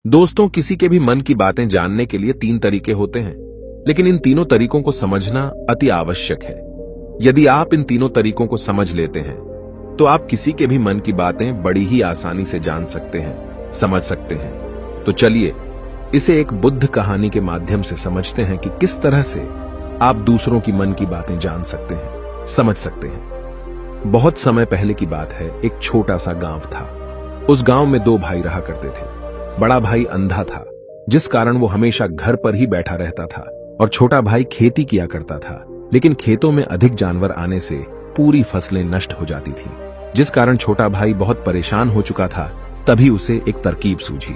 दोस्तों, किसी के भी मन की बातें जानने के लिए 3 तरीके होते हैं, लेकिन इन तीनों तरीकों को समझना अति आवश्यक है। यदि आप इन तीनों तरीकों को समझ लेते हैं, तो आप किसी के भी मन की बातें बड़ी ही आसानी से जान सकते हैं, समझ सकते हैं। तो चलिए इसे एक बुद्ध कहानी के माध्यम से समझते हैं कि किस तरह से आप दूसरों की मन की बातें जान सकते हैं, समझ सकते हैं। बहुत समय पहले की बात है। एक छोटा सा गांव था। उस गांव में 2 भाई रहा करते थे। बड़ा भाई अंधा था, जिस कारण वो हमेशा घर पर ही बैठा रहता था, और छोटा भाई खेती किया करता था, लेकिन खेतों में अधिक जानवर आने से पूरी फसलें नष्ट हो जाती थीं, जिस कारण छोटा भाई बहुत परेशान हो चुका था। तभी उसे एक तरकीब सूझी।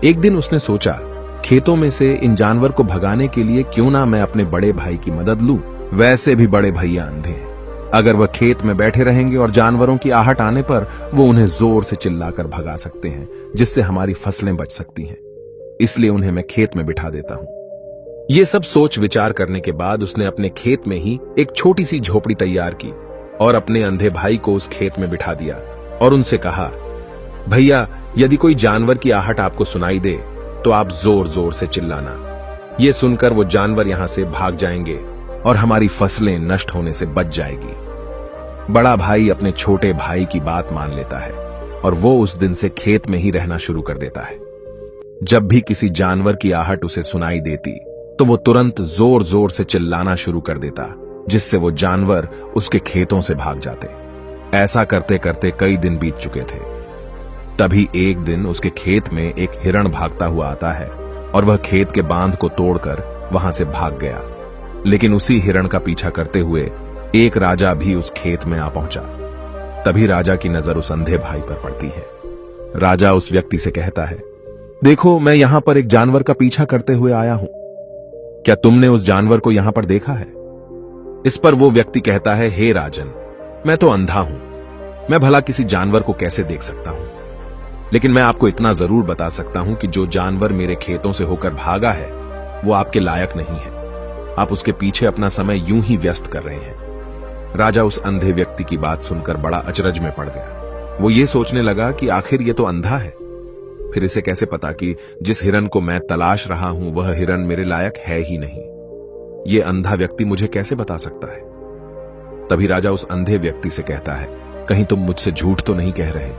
एक दिन उसने सोचा, खेतों में से इन जानवर को भगाने के लिए क्यों ना मैं अपने बड़े भाई की मदद लूं। वैसे भी बड़े भैया अंधे हैं। अगर वह खेत में बैठे रहेंगे और जानवरों की आहट आने पर वो उन्हें जोर से चिल्लाकर भगा सकते हैं, जिससे हमारी फसलें बच सकती हैं। इसलिए उन्हें मैं खेत में बिठा देता हूं। ये सब सोच विचार करने के बाद उसने अपने खेत में ही एक छोटी सी झोपड़ी तैयार की और अपने अंधे भाई को उस खेत में बिठा दिया और उनसे कहा, भैया, यदि कोई जानवर की आहट आपको सुनाई दे तो आप जोर जोर से चिल्लाना। ये सुनकर वो जानवर यहां से भाग जाएंगे और हमारी फसलें नष्ट होने से बच जाएगी। बड़ा भाई अपने छोटे भाई की बात मान लेता है और वो उस दिन से खेत में ही रहना शुरू कर देता है। जब भी किसी जानवर की आहट उसे सुनाई देती तो वो तुरंत जोर जोर से चिल्लाना शुरू कर देता, जिससे वो जानवर उसके खेतों से भाग जाते। ऐसा करते करते कई दिन बीत चुके थे। तभी एक दिन उसके खेत में एक हिरण भागता हुआ आता है और वह खेत के बांध को तोड़कर वहां से भाग गया। लेकिन उसी हिरण का पीछा करते हुए एक राजा भी उस खेत में आ पहुंचा। तभी राजा की नजर उस अंधे भाई पर पड़ती है। राजा उस व्यक्ति से कहता है, देखो, मैं यहां पर एक जानवर का पीछा करते हुए आया हूं। क्या तुमने उस जानवर को यहां पर देखा है? इस पर वो व्यक्ति कहता है, हे राजन, मैं तो अंधा हूं, मैं भला किसी जानवर को कैसे देख सकता हूं। लेकिन मैं आपको इतना जरूर बता सकता हूं कि जो जानवर मेरे खेतों से होकर भागा है वो आपके लायक नहीं है। आप उसके पीछे अपना समय यूं ही व्यस्त कर रहे हैं। राजा उस अंधे व्यक्ति की बात सुनकर बड़ा अचरज में पड़ गया। वो ये सोचने लगा कि आखिर ये तो अंधा है, फिर इसे कैसे पता कि जिस हिरन को मैं तलाश रहा हूं वह हिरन मेरे लायक है ही नहीं। ये अंधा व्यक्ति मुझे कैसे बता सकता है? तभी राजा उस अंधे व्यक्ति से कहता है, कहीं तुम मुझसे झूठ तो नहीं कह रहे?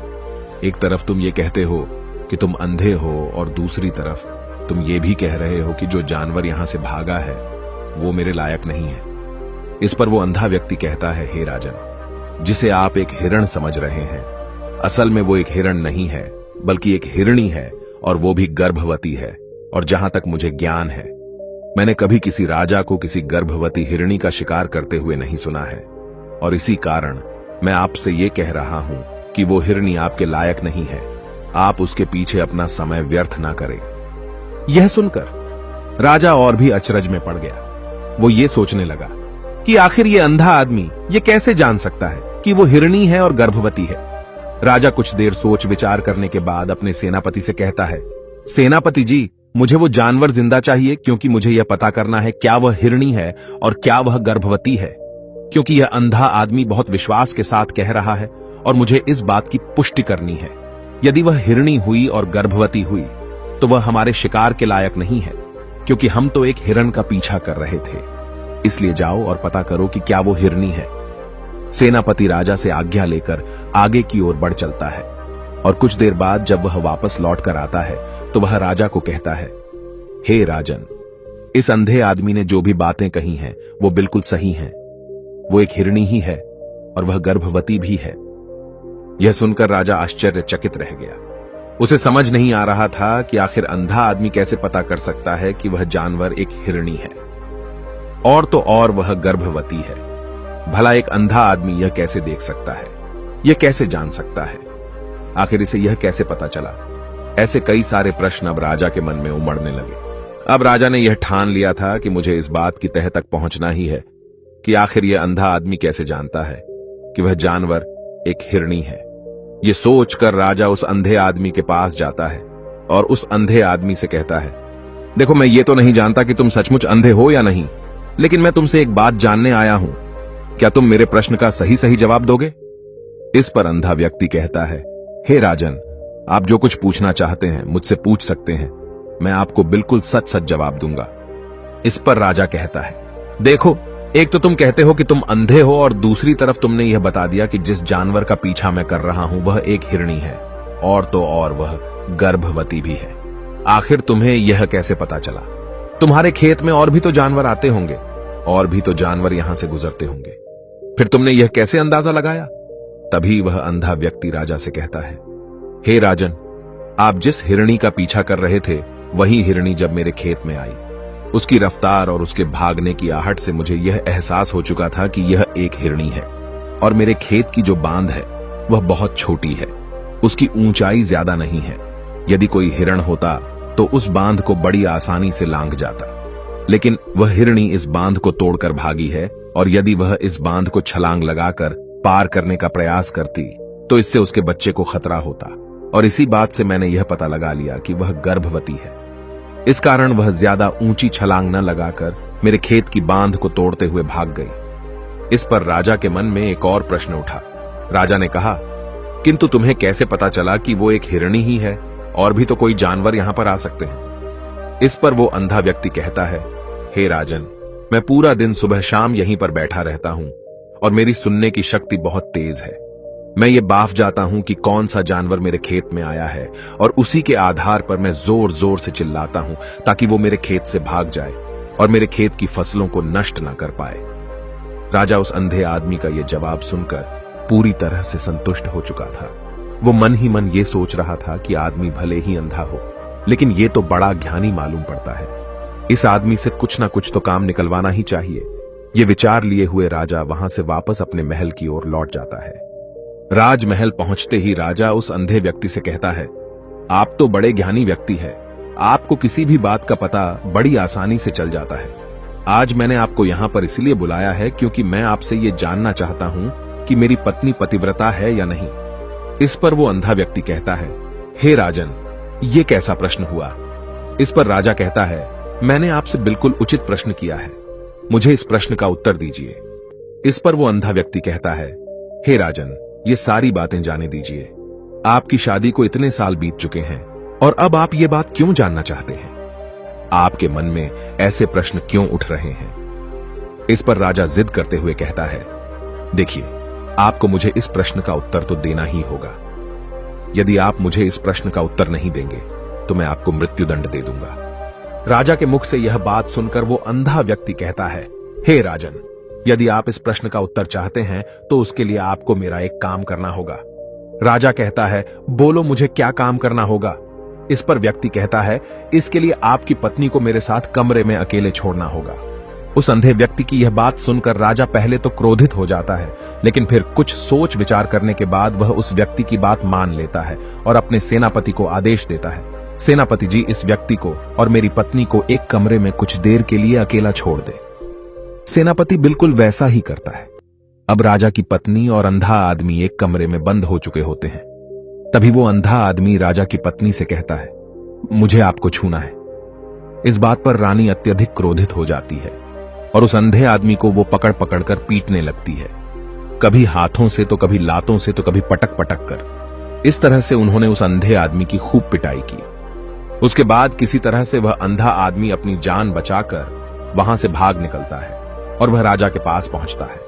एक तरफ तुम ये कहते हो कि तुम अंधे हो और दूसरी तरफ तुम ये भी कह रहे हो कि जो जानवर यहां से भागा है वो मेरे लायक नहीं है। इस पर वो अंधा व्यक्ति कहता है, हे राजन, जिसे आप एक हिरण समझ रहे हैं, असल में वो एक हिरण नहीं है, बल्कि एक हिरणी है, और वो भी गर्भवती है। और जहां तक मुझे ज्ञान है, मैंने कभी किसी राजा को किसी गर्भवती हिरणी का शिकार करते हुए नहीं सुना है। और इसी कारण मैं आपसे ये कह रहा हूं कि वो हिरणी आपके लायक नहीं है। आप उसके पीछे अपना समय व्यर्थ ना करें। यह सुनकर राजा और भी अचरज में पड़ गया। वो ये सोचने लगा कि आखिर ये अंधा आदमी ये कैसे जान सकता है कि वो हिरणी है और गर्भवती है। राजा कुछ देर सोच विचार करने के बाद अपने सेनापति से कहता है, सेनापति जी, मुझे वो जानवर जिंदा चाहिए, क्योंकि मुझे यह पता करना है क्या वह हिरणी है और क्या वह गर्भवती है। क्योंकि यह अंधा आदमी बहुत विश्वास के साथ कह रहा है और मुझे इस बात की पुष्टि करनी है। यदि वह हिरणी हुई और गर्भवती हुई तो वह हमारे शिकार के लायक नहीं है, क्योंकि हम तो एक हिरण का पीछा कर रहे थे। इसलिए जाओ और पता करो कि क्या वो हिरणी है। सेनापति राजा से आज्ञा लेकर आगे की ओर बढ़ चलता है और कुछ देर बाद जब वह वापस लौट कर आता है तो वह राजा को कहता है, हे राजन, इस अंधे आदमी ने जो भी बातें कही हैं वो बिल्कुल सही हैं। वो एक हिरणी ही है और वह गर्भवती भी है। यह सुनकर राजा आश्चर्यचकित रह गया। उसे समझ नहीं आ रहा था कि आखिर अंधा आदमी कैसे पता कर सकता है कि वह जानवर एक हिरणी है, और तो और वह गर्भवती है। भला एक अंधा आदमी यह कैसे देख सकता है, यह कैसे जान सकता है? आखिर इसे यह कैसे पता चला? ऐसे कई सारे प्रश्न अब राजा के मन में उमड़ने लगे। अब राजा ने यह ठान लिया था कि मुझे इस बात की तह तक पहुंचना ही है कि आखिर यह अंधा आदमी कैसे जानता है कि वह जानवर एक हिरणी है। ये सोचकर राजा उस अंधे आदमी के पास जाता है और उस अंधे आदमी से कहता है, देखो, मैं ये तो नहीं जानता कि तुम सचमुच अंधे हो या नहीं, लेकिन मैं तुमसे एक बात जानने आया हूं। क्या तुम मेरे प्रश्न का सही सही जवाब दोगे? इस पर अंधा व्यक्ति कहता है, हे राजन, आप जो कुछ पूछना चाहते हैं मुझसे पूछ सकते हैं, मैं आपको बिल्कुल सच सच जवाब दूंगा। इस पर राजा कहता है, देखो, एक तो तुम कहते हो कि तुम अंधे हो और दूसरी तरफ तुमने यह बता दिया कि जिस जानवर का पीछा मैं कर रहा हूं वह एक हिरणी है, और तो और वह गर्भवती भी है। आखिर तुम्हें यह कैसे पता चला? तुम्हारे खेत में और भी तो जानवर आते होंगे, और भी तो जानवर यहां से गुजरते होंगे, फिर तुमने यह कैसे अंदाजा लगाया? तभी वह अंधा व्यक्ति राजा से कहता है, हे राजन, आप जिस हिरणी का पीछा कर रहे थे वही हिरणी जब मेरे खेत में आई, उसकी रफ्तार और उसके भागने की आहट से मुझे यह एहसास हो चुका था कि यह एक हिरणी है, और मेरे खेत की जो बांध है वह बहुत छोटी है, उसकी ऊंचाई ज्यादा नहीं है। यदि कोई हिरण होता तो उस बांध को बड़ी आसानी से लांघ जाता, लेकिन वह हिरणी इस बांध को तोड़कर भागी है, और यदि वह इस बांध को छलांग लगाकर पार करने का प्रयास करती तो इससे उसके बच्चे को खतरा होता, और इसी बात से मैंने यह पता लगा लिया कि वह गर्भवती है। इस कारण वह ज्यादा ऊंची छलांग न लगाकर मेरे खेत की बांध को तोड़ते हुए भाग गई। इस पर राजा के मन में एक और प्रश्न उठा। राजा ने कहा, किंतु तुम्हें कैसे पता चला कि वो एक हिरणी ही है, और भी तो कोई जानवर यहां पर आ सकते हैं? इस पर वो अंधा व्यक्ति कहता है, हे राजन, मैं पूरा दिन सुबह शाम यहीं पर बैठा रहता हूं, और मेरी सुनने की शक्ति बहुत तेज है। मैं ये बाफ जाता हूं कि कौन सा जानवर मेरे खेत में आया है, और उसी के आधार पर मैं जोर जोर से चिल्लाता हूं ताकि वो मेरे खेत से भाग जाए और मेरे खेत की फसलों को नष्ट न कर पाए। राजा उस अंधे आदमी का यह जवाब सुनकर पूरी तरह से संतुष्ट हो चुका था। वो मन ही मन ये सोच रहा था कि आदमी भले ही अंधा हो, लेकिन ये तो बड़ा ज्ञानी मालूम पड़ता है। इस आदमी से कुछ ना कुछ तो काम निकलवाना ही चाहिए। ये विचार लिए हुए राजा वहां से वापस अपने महल की ओर लौट जाता है। राजमहल पहुंचते ही राजा उस अंधे व्यक्ति से कहता है, आप तो बड़े ज्ञानी व्यक्ति है, आपको किसी भी बात का पता बड़ी आसानी से चल जाता है। आज मैंने आपको यहां पर इसलिए बुलाया है क्योंकि मैं आपसे ये जानना चाहता हूं कि मेरी पत्नी पतिव्रता है या नहीं। इस पर वो अंधा व्यक्ति कहता है, हे राजन, ये कैसा प्रश्न हुआ? इस पर राजा कहता है, मैंने आपसे बिल्कुल उचित प्रश्न किया है, मुझे इस प्रश्न का उत्तर दीजिए। इस पर वो अंधा व्यक्ति कहता है, हे राजन, ये सारी बातें जाने दीजिए। आपकी शादी को इतने साल बीत चुके हैं, और अब आप ये बात क्यों जानना चाहते हैं? आपके मन में ऐसे प्रश्न क्यों उठ रहे हैं? इस पर राजा जिद करते हुए कहता है, देखिए, आपको मुझे इस प्रश्न का उत्तर तो देना ही होगा। यदि आप मुझे इस प्रश्न का उत्तर नहीं देंगे तो मैं आपको मृत्युदंड दे दूंगा। राजा के मुख से यह बात सुनकर वो अंधा व्यक्ति कहता है, हे राजन, यदि आप इस प्रश्न का उत्तर चाहते हैं तो उसके लिए आपको मेरा एक काम करना होगा। राजा कहता है, बोलो, मुझे क्या काम करना होगा? इस पर व्यक्ति कहता है, इसके लिए आपकी पत्नी को मेरे साथ कमरे में अकेले छोड़ना होगा। उस अंधे व्यक्ति की यह बात सुनकर राजा पहले तो क्रोधित हो जाता है, लेकिन फिर कुछ सोच विचार करने के बाद वह उस व्यक्ति की बात मान लेता है और अपने सेनापति को आदेश देता है, सेनापति जी, इस व्यक्ति को और मेरी पत्नी को एक कमरे में कुछ देर के लिए अकेला छोड़ दे। सेनापति बिल्कुल वैसा ही करता है। अब राजा की पत्नी और अंधा आदमी एक कमरे में बंद हो चुके होते हैं। तभी वो अंधा आदमी राजा की पत्नी से कहता है, मुझे आपको छूना है। इस बात पर रानी अत्यधिक क्रोधित हो जाती है और उस अंधे आदमी को वो पकड़ पकड़ कर पीटने लगती है, कभी हाथों से तो कभी लातों से तो कभी पटक पटक कर। इस तरह से उन्होंने उस अंधे आदमी की खूब पिटाई की। उसके बाद किसी तरह से वह अंधा आदमी अपनी जान बचाकर वहां से भाग निकलता है और वह राजा के पास पहुंचता है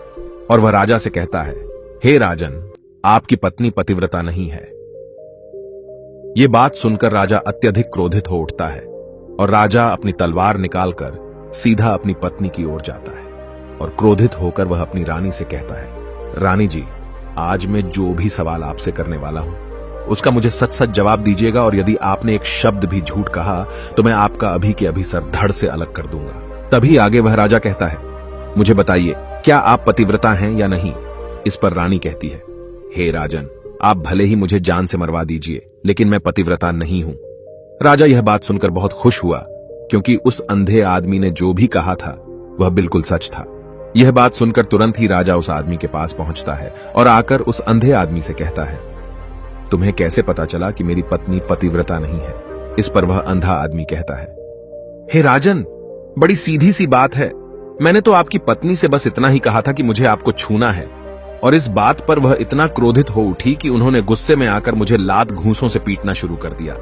और वह राजा से कहता है, हे राजन, आपकी पत्नी पतिव्रता नहीं है। ये बात सुनकर राजा अत्यधिक क्रोधित हो उठता है और राजा अपनी तलवार निकालकर सीधा अपनी पत्नी की ओर जाता है और क्रोधित होकर वह अपनी रानी से कहता है, रानी जी, आज मैं जो भी सवाल आपसे करने वाला हूं उसका मुझे सच सच जवाब दीजिएगा, और यदि आपने एक शब्द भी झूठ कहा तो मैं आपका अभी के अभी सर धड़ से अलग कर दूंगा। तभी आगे वह राजा कहता है, मुझे बताइए, क्या आप पतिव्रता हैं या नहीं? इस पर रानी कहती है, हे राजन, आप भले ही मुझे जान से मरवा दीजिए, लेकिन मैं पतिव्रता नहीं हूं। राजा यह बात सुनकर बहुत खुश हुआ, क्योंकि उस अंधे आदमी ने जो भी कहा था वह बिल्कुल सच था। यह बात सुनकर तुरंत ही राजा उस आदमी के पास पहुंचता है और आकर उस अंधे आदमी से कहता है, तुम्हें कैसे पता चला कि मेरी पत्नी पतिव्रता नहीं है? इस पर वह अंधा आदमी कहता है, हे राजन, बड़ी सीधी सी बात है। मैंने तो आपकी पत्नी से बस इतना ही कहा था कि मुझे आपको छूना है, और इस बात पर वह इतना क्रोधित हो उठी कि उन्होंने गुस्से में आकर मुझे लात घूंसों से पीटना शुरू कर दिया।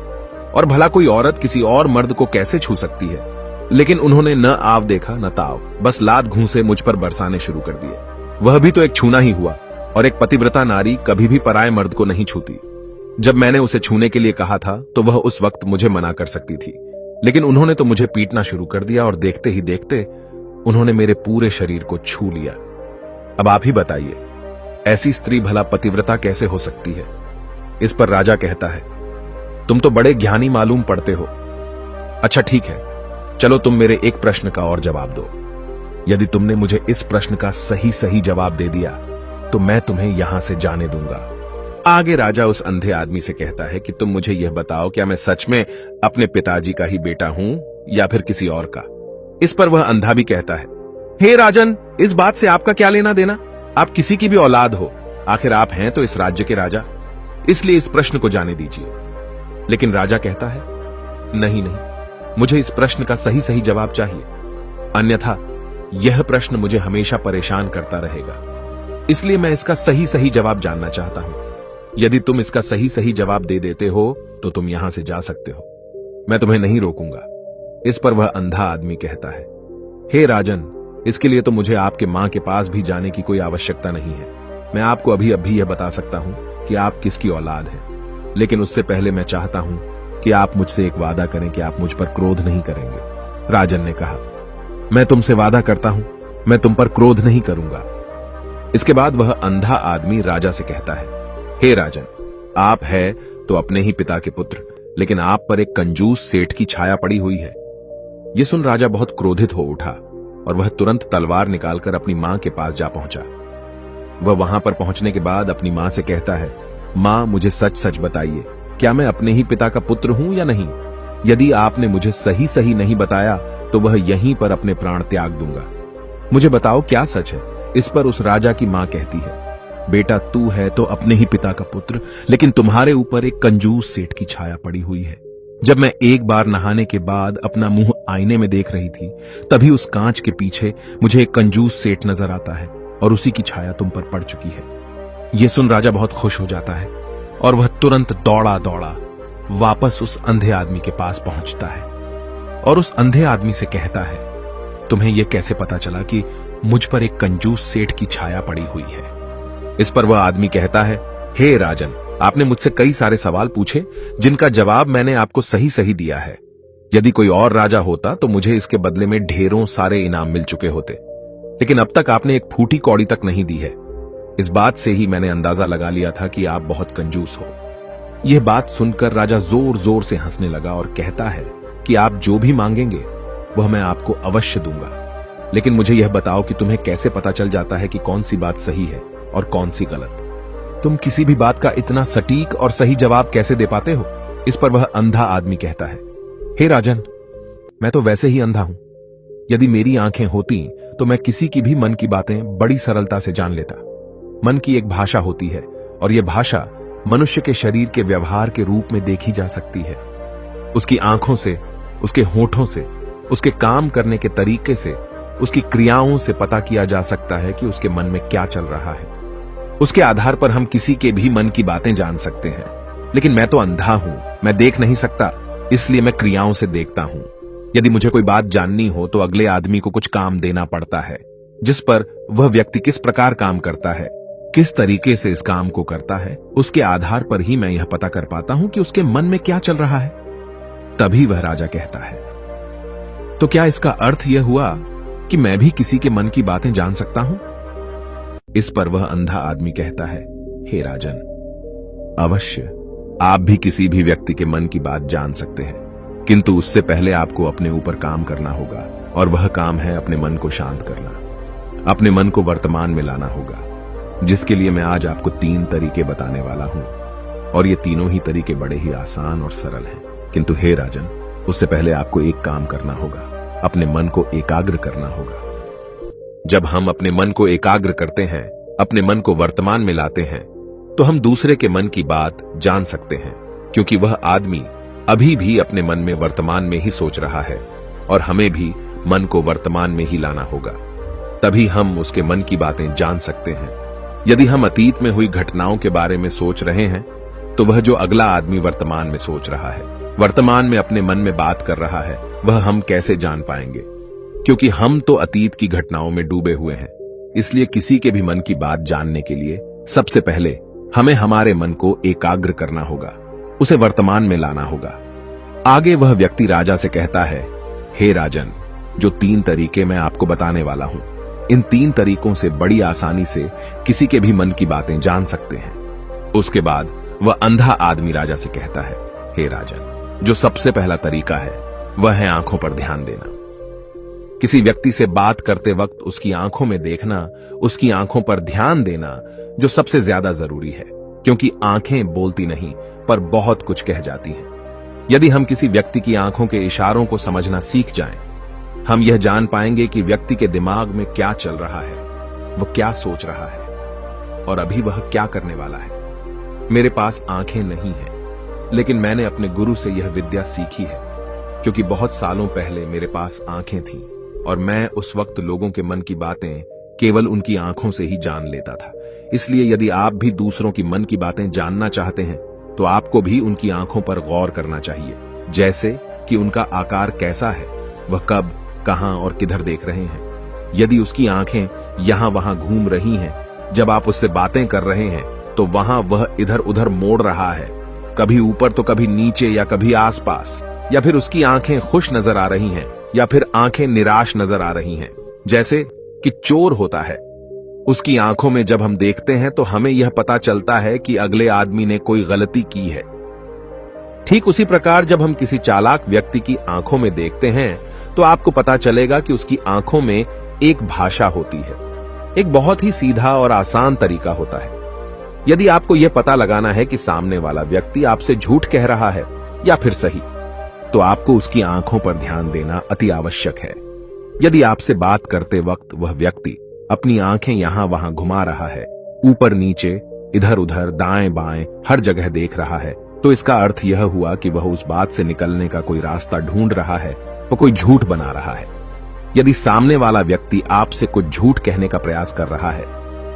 और भला कोई औरत किसी और मर्द को कैसे छू सकती है, लेकिन उन्होंने न आव देखा न ताव, बस लात घूंसे मुझ पर बरसाने शुरू कर दिए। वह भी तो एक छूना ही हुआ, और एक पतिव्रता नारी कभी भी पराये मर्द को नहीं छूती। जब मैंने उसे छूने के लिए कहा था तो वह उस वक्त मुझे मना कर सकती थी, लेकिन उन्होंने तो मुझे पीटना शुरू कर दिया और देखते ही देखते उन्होंने मेरे पूरे शरीर को छू लिया। अब आप ही बताइए, ऐसी स्त्री भला पतिव्रता कैसे हो सकती है? इस पर राजा कहता है, तुम तो बड़े ज्ञानी मालूम पड़ते हो। अच्छा ठीक है, चलो तुम मेरे एक प्रश्न का और जवाब दो। यदि तुमने मुझे इस प्रश्न का सही सही जवाब दे दिया तो मैं तुम्हें यहां से जाने दूंगा। आगे राजा उस अंधे आदमी से कहता है कि तुम मुझे यह बताओ, क्या मैं सच में अपने पिताजी का ही बेटा हूं या फिर किसी और का? इस पर वह अंधा भी कहता है, हे राजन, इस बात से आपका क्या लेना देना? आप किसी की भी औलाद हो, आखिर आप हैं तो इस राज्य के राजा, इसलिए इस प्रश्न को जाने दीजिए। लेकिन राजा कहता है, नहीं नहीं, मुझे इस प्रश्न का सही सही जवाब चाहिए, अन्यथा यह प्रश्न मुझे हमेशा परेशान करता रहेगा। इसलिए मैं इसका सही सही जवाब जानना चाहता हूं। यदि तुम इसका सही सही जवाब दे देते हो तो तुम यहां से जा सकते हो, मैं तुम्हें नहीं रोकूंगा। इस पर वह अंधा आदमी कहता है, हे राजन, इसके लिए तो मुझे आपके मां के पास भी जाने की कोई आवश्यकता नहीं है। मैं आपको अभी अभी यह बता सकता हूं कि आप किसकी औलाद हैं, लेकिन उससे पहले मैं चाहता हूं कि आप मुझसे एक वादा करें कि आप मुझ पर क्रोध नहीं करेंगे। राजन ने कहा, मैं तुमसे वादा करता हूं, मैं तुम पर क्रोध नहीं करूंगा। इसके बाद वह अंधा आदमी राजा से कहता है, हे राजन, आप है तो अपने ही पिता के पुत्र, लेकिन आप पर एक कंजूस सेठ की छाया पड़ी हुई है। यह सुन राजा बहुत क्रोधित हो उठा और वह तुरंत तलवार निकालकर अपनी मां के पास जा पहुंचा। वह वहां पर पहुंचने के बाद अपनी मां से कहता है, मां, मुझे सच सच बताइए, क्या मैं अपने ही पिता का पुत्र हूं या नहीं? यदि आपने मुझे सही सही नहीं बताया तो वह यहीं पर अपने प्राण त्याग दूंगा। मुझे बताओ क्या सच है? इस पर उस राजा की मां कहती है, बेटा, तू है तो अपने ही पिता का पुत्र, लेकिन तुम्हारे ऊपर एक कंजूस सेठ की छाया पड़ी हुई है। जब मैं एक बार नहाने के बाद अपना मुंह आईने में देख रही थी, तभी उस कांच के पीछे मुझे एक कंजूस सेठ नजर आता है और उसी की छाया तुम पर पड़ चुकी है। यह सुन राजा बहुत खुश हो जाता है और वह तुरंत दौड़ा दौड़ा वापस उस अंधे आदमी के पास पहुंचता है और उस अंधे आदमी से कहता है, तुम्हें यह कैसे पता चला कि मुझ पर एक कंजूस सेठ की छाया पड़ी हुई है? इस पर वह आदमी कहता है, हे राजन, आपने मुझसे कई सारे सवाल पूछे जिनका जवाब मैंने आपको सही सही दिया है। यदि कोई और राजा होता तो मुझे इसके बदले में ढेरों सारे इनाम मिल चुके होते, लेकिन अब तक आपने एक फूटी कौड़ी तक नहीं दी है। इस बात से ही मैंने अंदाजा लगा लिया था कि आप बहुत कंजूस हो। यह बात सुनकर राजा जोर जोर से हंसने लगा और कहता है कि आप जो भी मांगेंगे वह मैं आपको अवश्य दूंगा, लेकिन मुझे यह बताओ कि तुम्हें कैसे पता चल जाता है कि कौन सी बात सही है और कौन सी गलत? तुम किसी भी बात का इतना सटीक और सही जवाब कैसे दे पाते हो? इस पर वह अंधा आदमी कहता है, हे राजन, मैं तो वैसे ही अंधा हूं। यदि मेरी आंखें होती तो मैं किसी की भी मन की बातें बड़ी सरलता से जान लेता। मन की एक भाषा होती है और यह भाषा मनुष्य के शरीर के व्यवहार के रूप में देखी जा सकती है। उसकी आंखों से, उसके होठों से, उसके काम करने के तरीके से, उसकी क्रियाओं से पता किया जा सकता है कि उसके मन में क्या चल रहा है। उसके आधार पर हम किसी के भी मन की बातें जान सकते हैं। लेकिन मैं तो अंधा हूं, मैं देख नहीं सकता, इसलिए मैं क्रियाओं से देखता हूं। यदि मुझे कोई बात जाननी हो तो अगले आदमी को कुछ काम देना पड़ता है, जिस पर वह व्यक्ति किस प्रकार काम करता है, किस तरीके से इस काम को करता है, उसके आधार पर ही मैं यह पता कर पाता हूं कि उसके मन में क्या चल रहा है। तभी वह राजा कहता है, तो क्या इसका अर्थ यह हुआ कि मैं भी किसी के मन की बातें जान सकता हूं? इस पर वह अंधा आदमी कहता है, हे राजन, अवश्य आप भी किसी भी व्यक्ति के मन की बात जान सकते हैं, किंतु उससे पहले आपको अपने ऊपर काम करना होगा, और वह काम है अपने मन को शांत करना, अपने मन को वर्तमान में लाना होगा, जिसके लिए मैं आज आपको 3 तरीके बताने वाला हूं। और ये तीनों ही तरीके बड़े ही आसान और सरल हैं। किंतु हे राजन, उससे पहले आपको एक काम करना होगा, अपने मन को एकाग्र करना होगा। जब हम अपने मन को एकाग्र करते हैं, अपने मन को वर्तमान में लाते हैं, तो हम दूसरे के मन की बात जान सकते हैं, क्योंकि वह आदमी अभी भी अपने मन में वर्तमान में ही सोच रहा है, और हमें भी मन को वर्तमान में ही लाना होगा। तभी हम उसके मन की बातें जान सकते हैं। यदि हम अतीत में हुई घटनाओं के बारे में सोच रहे हैं, तो वह जो अगला आदमी वर्तमान में सोच रहा है, वर्तमान में अपने मन में बात कर रहा है, वह हम कैसे जान पाएंगे? क्योंकि हम तो अतीत की घटनाओं में डूबे हुए हैं। इसलिए किसी के भी मन की बात जानने के लिए सबसे पहले हमें हमारे मन को एकाग्र करना होगा, उसे वर्तमान में लाना होगा। आगे वह व्यक्ति राजा से कहता है, हे राजन, जो 3 तरीके मैं आपको बताने वाला हूं, इन 3 तरीकों से बड़ी आसानी से किसी के भी मन की बातें जान सकते हैं। उसके बाद वह अंधा आदमी राजा से कहता है, हे राजन, जो सबसे पहला तरीका है वह है आंखों पर ध्यान देना। किसी व्यक्ति से बात करते वक्त उसकी आंखों में देखना, उसकी आंखों पर ध्यान देना जो सबसे ज्यादा जरूरी है, क्योंकि आंखें बोलती नहीं पर बहुत कुछ कह जाती हैं। यदि हम किसी व्यक्ति की आंखों के इशारों को समझना सीख जाएं, हम यह जान पाएंगे कि व्यक्ति के दिमाग में क्या चल रहा है, वह क्या सोच रहा है और अभी वह क्या करने वाला है। मेरे पास आंखें नहीं हैं, लेकिन मैंने अपने गुरु से यह विद्या सीखी है, क्योंकि बहुत सालों पहले मेरे पास आंखें थीं और मैं उस वक्त लोगों के मन की बातें केवल उनकी आंखों से ही जान लेता था। इसलिए यदि आप भी दूसरों की मन की बातें जानना चाहते हैं, तो आपको भी उनकी आंखों पर गौर करना चाहिए, जैसे कि उनका आकार कैसा है, वह कब, कहां और किधर देख रहे हैं। यदि उसकी आंखें यहां वहां घूम रही हैं, जब आप उससे बातें कर रहे हैं, तो वहां वह इधर उधर मोड़ रहा है, कभी ऊपर तो कभी नीचे या कभी आसपास, या फिर उसकी आंखें खुश नजर आ रही हैं या फिर आंखें निराश नजर आ रही हैं, जैसे कि चोर होता है। उसकी आंखों में जब हम देखते हैं तो हमें यह पता चलता है कि अगले आदमी ने कोई गलती की है। ठीक उसी प्रकार जब हम किसी चालाक व्यक्ति की आंखों में देखते हैं, तो आपको पता चलेगा कि उसकी आंखों में एक भाषा होती है। एक बहुत ही सीधा और आसान तरीका होता है। यदि आपको यह पता लगाना है कि सामने वाला व्यक्ति आपसे झूठ कह रहा है या फिर सही, तो आपको उसकी आंखों पर ध्यान देना अति आवश्यक है। यदि आपसे बात करते वक्त वह व्यक्ति अपनी आंखें यहां वहां घुमा रहा है, ऊपर नीचे, इधर उधर, दाएं बाएं, हर जगह देख रहा है, तो इसका अर्थ यह हुआ कि वह उस बात से निकलने का कोई रास्ता ढूंढ रहा है, वह कोई झूठ बना रहा है। यदि सामने वाला व्यक्ति आपसे कुछ झूठ कहने का प्रयास कर रहा है,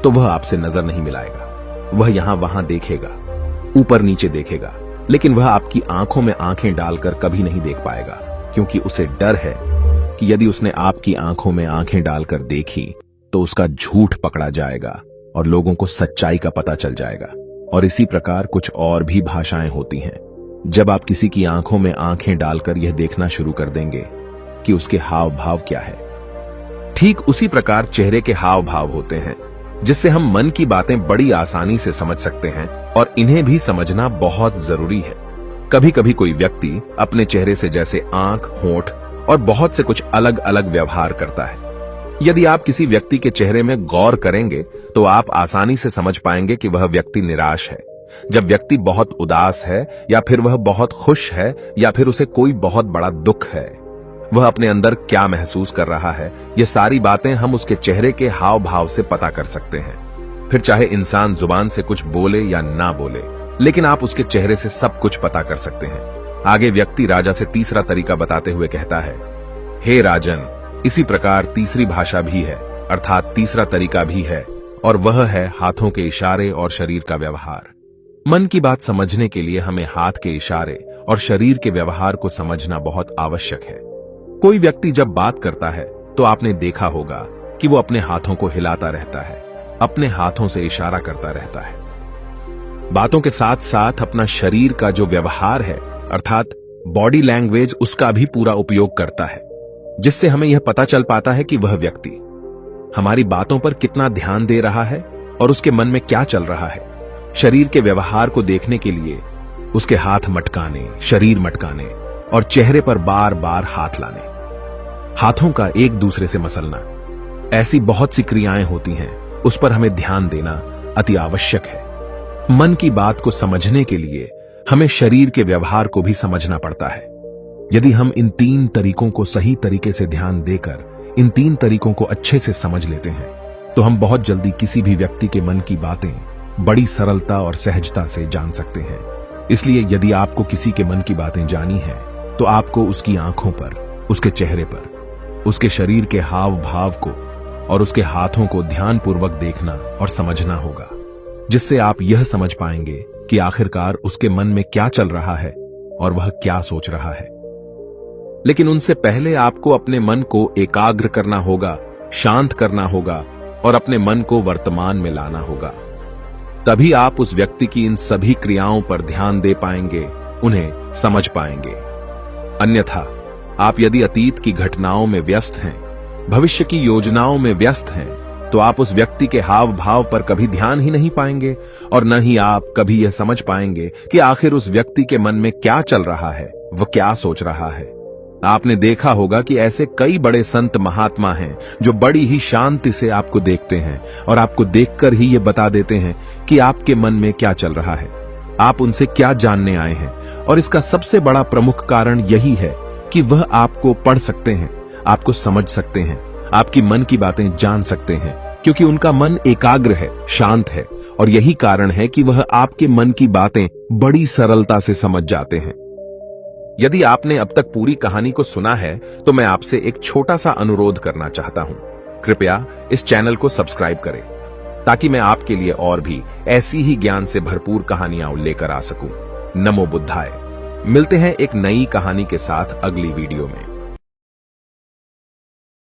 तो वह आपसे नजर नहीं मिलाएगा। वह यहां वहां देखेगा, ऊपर नीचे देखेगा, लेकिन वह आपकी आंखों में आंखें डालकर कभी नहीं देख पाएगा, क्योंकि उसे डर है कि यदि उसने आपकी आंखों में आंखें डालकर देखी तो उसका झूठ पकड़ा जाएगा और लोगों को सच्चाई का पता चल जाएगा। और इसी प्रकार कुछ और भी भाषाएं होती हैं। जब आप किसी की आंखों में आंखें डालकर यह देखना शुरू कर देंगे कि उसके हाव भाव क्या है, ठीक उसी प्रकार चेहरे के हाव भाव होते हैं, जिससे हम मन की बातें बड़ी आसानी से समझ सकते हैं और इन्हें भी समझना बहुत जरूरी है। कभी कभी कोई व्यक्ति अपने चेहरे से जैसे आंख, होंठ और बहुत से कुछ अलग अलग व्यवहार करता है। यदि आप किसी व्यक्ति के चेहरे में गौर करेंगे तो आप आसानी से समझ पाएंगे कि वह व्यक्ति निराश है, जब व्यक्ति बहुत उदास है, या फिर वह बहुत खुश है, या फिर उसे कोई बहुत बड़ा दुख है। वह अपने अंदर क्या महसूस कर रहा है, ये सारी बातें हम उसके चेहरे के हाव भाव से पता कर सकते हैं। फिर चाहे इंसान जुबान से कुछ बोले या ना बोले, लेकिन आप उसके चेहरे से सब कुछ पता कर सकते हैं। आगे व्यक्ति राजा से तीसरा तरीका बताते हुए कहता है, हे राजन, इसी प्रकार तीसरी भाषा भी है, अर्थात तीसरा तरीका भी है, और वह है हाथों के इशारे और शरीर का व्यवहार। मन की बात समझने के लिए हमें हाथ के इशारे और शरीर के व्यवहार को समझना बहुत आवश्यक है। कोई व्यक्ति जब बात करता है तो आपने देखा होगा कि वो अपने हाथों को हिलाता रहता है, अपने हाथों से इशारा करता रहता है। बातों के साथ साथ अपना शरीर का जो व्यवहार है, अर्थात बॉडी लैंग्वेज, उसका भी पूरा उपयोग करता है, जिससे हमें यह पता चल पाता है कि वह व्यक्ति हमारी बातों पर कितना ध्यान दे रहा है और उसके मन में क्या चल रहा है। शरीर के व्यवहार को देखने के लिए उसके हाथ मटकाने, शरीर मटकाने और चेहरे पर बार बार हाथ लाने, हाथों का एक दूसरे से मसलना, ऐसी बहुत सी क्रियाएं होती हैं, उस पर हमें ध्यान देना अति आवश्यक है। मन की बात को समझने के लिए हमें शरीर के व्यवहार को भी समझना पड़ता है। यदि हम इन 3 तरीकों को सही तरीके से ध्यान देकर इन 3 तरीकों को अच्छे से समझ लेते हैं, तो हम बहुत जल्दी किसी भी व्यक्ति के मन की बातें बड़ी सरलता और सहजता से जान सकते हैं। इसलिए यदि आपको किसी के मन की बातें जानी हैं, तो आपको उसकी आंखों पर, उसके चेहरे पर, उसके शरीर के हाव भाव को और उसके हाथों को ध्यानपूर्वक देखना और समझना होगा, जिससे आप यह समझ पाएंगे कि आखिरकार उसके मन में क्या चल रहा है और वह क्या सोच रहा है। लेकिन उनसे पहले आपको अपने मन को एकाग्र करना होगा, शांत करना होगा और अपने मन को वर्तमान में लाना होगा। तभी आप उस व्यक्ति की इन सभी क्रियाओं पर ध्यान दे पाएंगे, उन्हें समझ पाएंगे। अन्यथा आप यदि अतीत की घटनाओं में व्यस्त हैं, भविष्य की योजनाओं में व्यस्त हैं, तो आप उस व्यक्ति के हाव भाव पर कभी ध्यान ही नहीं पाएंगे और न ही आप कभी यह समझ पाएंगे कि आखिर उस व्यक्ति के मन में क्या चल रहा है, वह क्या सोच रहा है। आपने देखा होगा कि ऐसे कई बड़े संत महात्मा हैं जो बड़ी ही शांति से आपको देखते हैं और आपको देखकर ही ये बता देते हैं कि आपके मन में क्या चल रहा है, आप उनसे क्या जानने आए हैं। और इसका सबसे बड़ा प्रमुख कारण यही है कि वह आपको पढ़ सकते हैं, आपको समझ सकते हैं, आपकी मन की बातें जान सकते हैं, क्योंकि उनका मन एकाग्र है, शांत है और यही कारण है कि वह आपके मन की बातें बड़ी सरलता से समझ जाते हैं। यदि आपने अब तक पूरी कहानी को सुना है तो मैं आपसे एक छोटा सा अनुरोध करना चाहता हूं। कृपया इस चैनल को सब्सक्राइब करें ताकि मैं आपके लिए और भी ऐसी ही ज्ञान से भरपूर कहानियां लेकर आ सकूं। नमो बुद्धाय। मिलते हैं एक नई कहानी के साथ अगली वीडियो में।